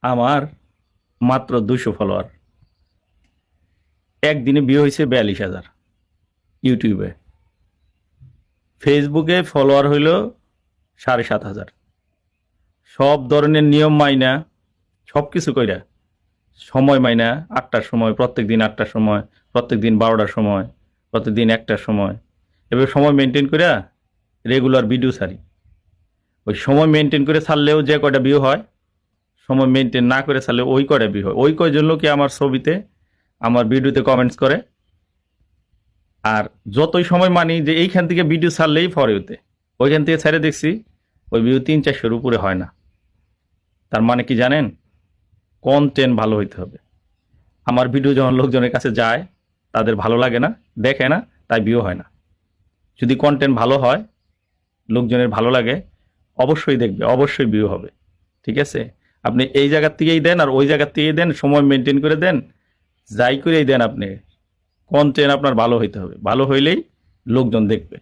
আমার মাত্র 200 ফলোয়ার। একদিনে ভিউ হয়েছে 42,000 ইউটিউবে। ফেসবুকে ফলোয়ার হইল 7,500। সব ধরনের নিয়ম মাইনা, সব কিছু কইরা, সময় মাইনা, 8টার সময়, প্রত্যেক দিন 8টার সময়, প্রত্যেক দিন 12টার সময়, প্রত্যেকদিন 1টার সময়, এবার সময় মেনটেন করে রেগুলার ভিডিও ছাড়ি। ওই সময় মেনটেন করে ছাড়লেও যে কয়টা ভিউ হয়, সময় মেনটেন না করে ছাড়লে ওই কয়টা ভিউ হয়। ওই কয়জন লোকে আমার ছবিতে, আমার ভিডিওতে কমেন্টস করে। আর যতই সময় মানি যে এইখান থেকে ভিডিও ছাড়লেই ফরে হতে, ওইখান থেকে ছেড়ে দেখছি ওই ভিউ 300-400-র উপরে হয় না। তার মানে কি জানেন? কন্টেন্ট ভালো হইতে হবে। আমার ভিডিও যখন লোকজনের কাছে যায়, তাদের ভালো লাগে না, দেখে না, তাই ভিউ হয় না। যদি কন্টেন্ট ভালো হয়, লোকজনের ভালো লাগে, অবশ্যই দেখবে, অবশ্যই ভিউ হবে। ঠিক আছে? আপনি এই জায়গার থেকেই দেন আর ওই জায়গার থেকেই দেন, সময় মেনটেন করে দেন, যাই করেই দেন, আপনি কন্টেন্ট আপনার ভালো হইতে হবে। ভালো হইলেই লোকজন দেখবে।